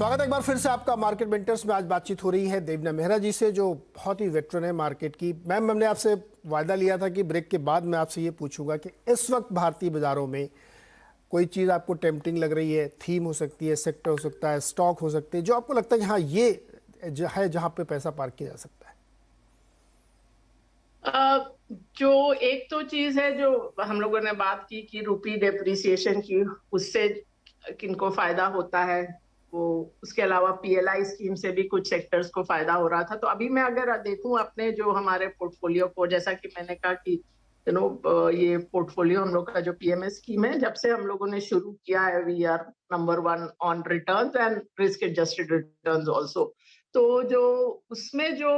स्वागत है एक बार फिर से आपका मार्केट मेंटर्स में। आज बातचीत हो रही है देवना मेहरा जी से, जो बहुत ही वेटरन है मार्केट की। मैम, हमने आपसे वायदा लिया था कि ब्रेक के बाद मैं आपसे ये पूछूंगा कि इस वक्त भारतीय बाजारों में कोई चीज़ आपको टेम्पटिंग लग रही है, थीम हो सकती है, सेक्टर हो सकता है, स्टॉक हो सकते हैं, जो आपको लगता है कि हाँ ये है जहाँ पे पैसा पार्क किया जा सकता है। जो एक तो चीज है जो हम लोगों ने बात की कि रुपी डेप्रिसिएशन की, उससे किनको फायदा होता है वो। उसके अलावा पीएलआई स्कीम से भी कुछ सेक्टर्स को फायदा हो रहा था। तो अभी मैं अगर देखूं अपने जो हमारे पोर्टफोलियो को, जैसा कि मैंने कहा कि ये पोर्टफोलियो हम लोग का जो पीएमएस स्कीम है, जब से हम लोगों ने शुरू किया है, we are number 1 on returns and risk adjusted returns also. तो जो उसमें जो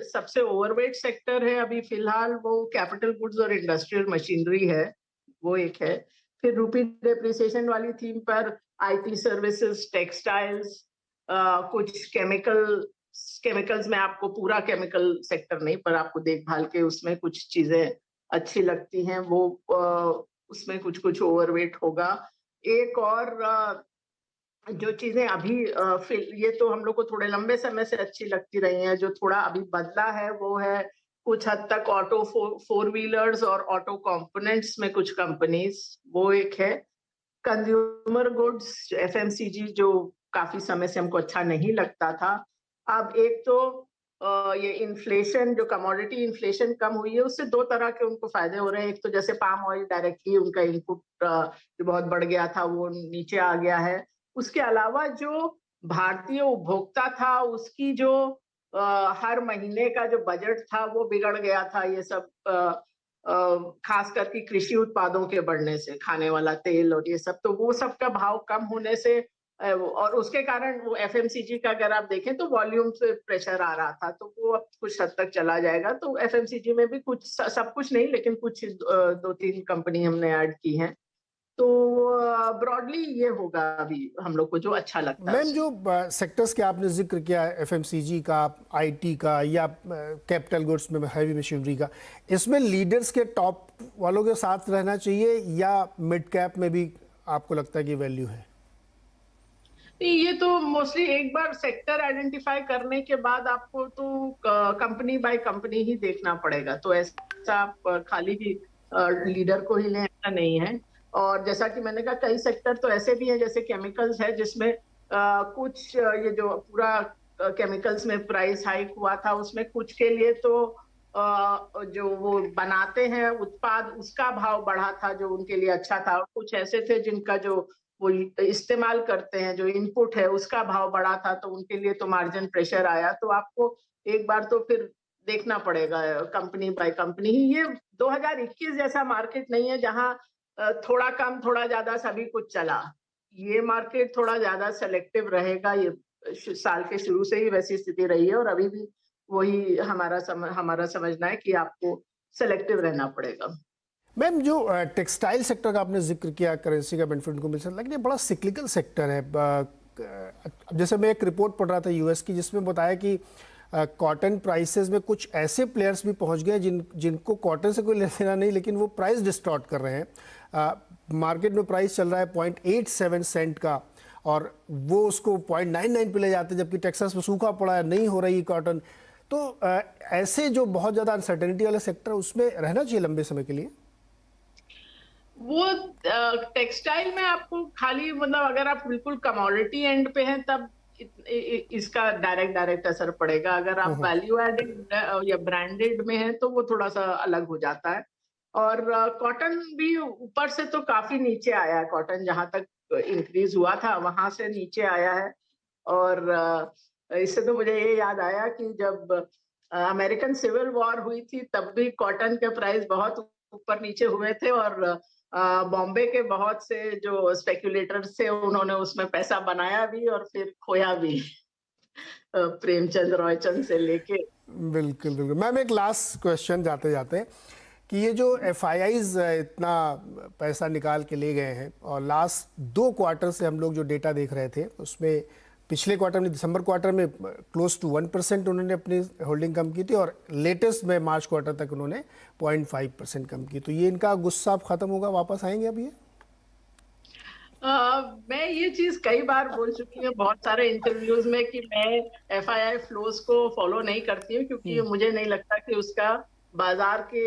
सबसे ओवरवेट सेक्टर है अभी फिलहाल, वो कैपिटल गुड्स और इंडस्ट्रियल मशीनरी है, वो एक है। फिर रूपी डेप्रिसिएशन वाली थीम पर आईटी सर्विसेज, टेक्सटाइल्स, कुछ केमिकल्स में आपको पूरा केमिकल सेक्टर नहीं, पर आपको देखभाल के उसमें कुछ चीजें अच्छी लगती हैं, वो उसमें कुछ कुछ ओवरवेट होगा। एक और जो चीजें अभी ये तो हम लोग को थोड़े लंबे समय से अच्छी लगती रही हैं, जो थोड़ा अभी बदला है वो है कुछ हद तक ऑटो फोर व्हीलर्स और ऑटो कंपोनेंट्स में कुछ कंपनीज, वो एक है। कंज्यूमर गुड्स, एफएमसीजी, जो काफी समय से हमको अच्छा नहीं लगता था। अब एक तो ये इन्फ्लेशन, जो कमोडिटी इन्फ्लेशन कम हुई है, उससे दो तरह के उनको फायदे हो रहे हैं। एक तो जैसे पाम ऑयल डायरेक्टली उनका इनपुट जो बहुत बढ़ गया था वो नीचे आ गया है। उसके अलावा जो भारतीय उपभोक्ता था उसकी जो हर महीने का जो बजट था वो बिगड़ गया था, ये सब खास करके कृषि उत्पादों के बढ़ने से, खाने वाला तेल और ये सब, तो वो सब का भाव कम होने से और उसके कारण वो एफएमसीजी का अगर आप देखें तो वॉल्यूम पे प्रेशर आ रहा था, तो वो अब कुछ हद तक चला जाएगा। तो एफएमसीजी में भी कुछ, सब कुछ नहीं लेकिन कुछ दो तीन कंपनी हमने ऐड की हैं। तो ब्रॉडली ये होगा अभी हम लोग को जो अच्छा लगता है मैम, उसमें। जो सेक्टर्स के आपने जिक्र किया है, एफएमसीजी का, आईटी का, या कैपिटल गुड्स में हैवी मशीनरी का, इसमें लीडर्स के टॉप वालों के साथ रहना चाहिए या मिड कैप में भी आपको लगता है कि वैल्यू है? ये तो मोस्टली एक बार सेक्टर आइडेंटिफाई करने के बाद आपको तो कंपनी बाय कंपनी ही देखना पड़ेगा। तो ऐसा आप खाली ही लीडर को ही लें ऐसा नहीं है। और जैसा कि मैंने कहा, कई सेक्टर तो ऐसे भी हैं, जैसे केमिकल्स है, जिसमें कुछ ये जो पूरा केमिकल्स में प्राइस हाइक हुआ था, उसमें कुछ के लिए तो जो वो बनाते हैं उत्पाद, उसका भाव बढ़ा था जो उनके लिए अच्छा था। और कुछ ऐसे थे जिनका जो वो इस्तेमाल करते हैं, जो इनपुट है, उसका भाव बढ़ा था, तो उनके लिए तो मार्जिन प्रेशर आया। तो आपको एक बार तो फिर देखना पड़ेगा कंपनी बाय कंपनी ही। ये 2021 जैसा मार्केट नहीं है जहां थोड़ा कम थोड़ा ज्यादा सभी कुछ चला। ये मार्केट थोड़ा ज्यादा सेलेक्टिव रहेगा। ये साल के शुरू से ही वैसी स्थिति रही है और अभी भी वही हमारा समझना है कि आपको सेलेक्टिव रहना पड़ेगा। मैम, जो टेक्सटाइल सेक्टर का आपने जिक्र किया, करेंसी का बेनिफिट को मिल सकता है, लेकिन ये बड़ा सिक्लिकल सेक्टर है। अब जैसे मैं एक रिपोर्ट पढ़ रहा था यूएस की, जिसमें बताया कि कॉटन प्राइसेस में कुछ ऐसे प्लेयर्स भी पहुंच गए जिनको कॉटन से कोई लेना देना नहीं, लेकिन वो प्राइस डिस्टॉर्ट कर रहे हैं। मार्केट में प्राइस चल रहा है 0.87 सेंट का, और वो उसको 0.99 पे ले जाते हैं, जबकि टेक्सास में सूखा पड़ा है, नहीं हो रही कॉटन। तो ऐसे जो बहुत ज़्यादा अनसर्टेनिटी वाले सेक्टर, उसमें रहना चाहिए लंबे समय के लिए। वो टेक्सटाइल में आपको खाली, मतलब अगर आप बिल्कुल कमोडिटी एंड पे हैं तब इसका डायरेक्ट असर पड़ेगा। अगर आप वैल्यू एडेड या ब्रांडेड में हैं तो वो थोड़ा सा अलग हो जाता है। और कॉटन भी ऊपर से तो काफी नीचे आया है। कॉटन जहां तक इंक्रीज हुआ था वहां से नीचे आया है। और इससे तो मुझे ये याद आया कि जब अमेरिकन सिविल वॉर हुई थी तब भी कॉटन के प्राइस बहुत ऊपर नीचे हुए थे, और बॉम्बे के बहुत से जो स्पेक्युलेटर्स थे उन्होंने उसमें पैसा बनाया भी और फिर खोया भी। प्रेमचंद रॉयचंद से लेके। बिल्कुल बिल्कुल। मैम, एक लास्ट क्वेश्चन जाते जाते, कि ये जो एफआईआईज इतना पैसा निकाल के ले गए हैं, और लास्ट 2 क्वार्टर से हम लोग जो डेटा देख रहे थे उसमें पिछले क्वार्टर में, दिसंबर क्वार्टर में क्लोज टू 1% उन्होंने अपनी होल्डिंग कम की थी, और लेटेस्ट में मार्च क्वार्टर तक उन्होंने 0.5% कम की। तो ये इनका गुस्सा अब खत्म होगा, वापस आएंगे अब ये? मैं ये चीज कई बार बोल चुकी हूँ बहुत सारे इंटरव्यूज में कि मैं एफआईआई फ्लोज को फॉलो नहीं करती हूँ, क्योंकि मुझे नहीं लगता कि उसका बाजार के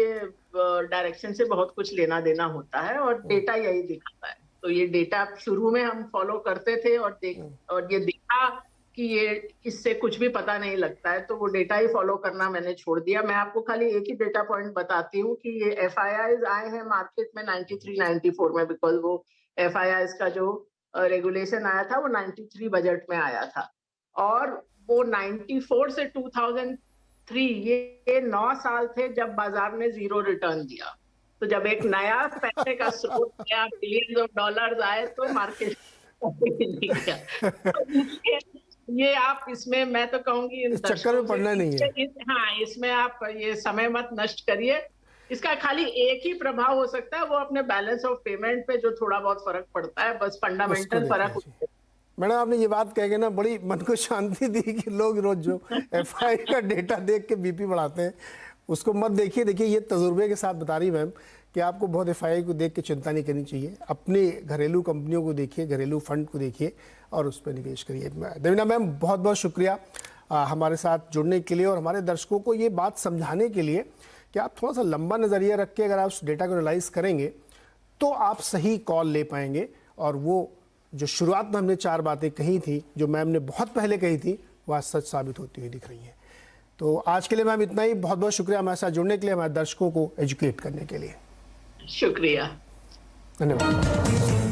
डायरेक्शन से बहुत कुछ लेना देना होता है, और डेटा यही दिखाता है। तो ये डेटा शुरू में हम फॉलो करते थे और ये देखा कि ये इससे कुछ भी पता नहीं लगता है, तो वो डेटा ही फॉलो करना मैंने छोड़ दिया। मैं आपको खाली एक ही डेटा पॉइंट बताती हूँ कि ये एफआईआई आए हैं मार्केट में 93 94 में, बिकॉज वो एफआईआई का जो रेगुलेशन आया था वो 93 बजट में आया था, और वो 94 से 2003 ये 9 साल थे जब बाजार ने जीरो रिटर्न दिया। तो जब एक नया पैसे का स्रोत नया बिलियंस ऑफ डॉलर्स आए तो मार्केट गया। तो ये आप इसमें मैं तो कहूंगी इन इस चक्कर में पड़ना नहीं है। हाँ, इसमें आप ये समय मत नष्ट करिए। इसका खाली एक ही प्रभाव हो सकता है, वो अपने बैलेंस ऑफ पेमेंट पे जो थोड़ा बहुत फर्क पड़ता है, बस फंडामेंटल फर्क। मैडम आपने ये बात कह के ना बड़ी मन को शांति दी कि लोग रोज जो एफआई का डेटा देख के बीपी बढ़ाते हैं उसको मत देखिए। देखिए ये तजुर्बे के साथ बता रही मैम कि आपको बहुत एफआई को देख के चिंता नहीं करनी चाहिए। अपने घरेलू कंपनियों को देखिए, घरेलू फंड को देखिए और उस पर निवेश करिए। देवीना मैम बहुत बहुत शुक्रिया हमारे साथ जुड़ने के लिए और हमारे दर्शकों को ये बात समझाने के लिए कि आप थोड़ा सा लंबा नज़रिया रख के अगर आप उस डेटा को एनालाइज करेंगे तो आप सही कॉल ले पाएंगे। और वो जो शुरुआत में हमने 4 बातें कही थी जो मैम ने बहुत पहले कही थी वह सच साबित होती हुई दिख रही हैं। तो आज के लिए मैम इतना ही। बहुत बहुत शुक्रिया हमारे साथ जुड़ने के लिए, हमारे दर्शकों को एजुकेट करने के लिए। शुक्रिया, धन्यवाद।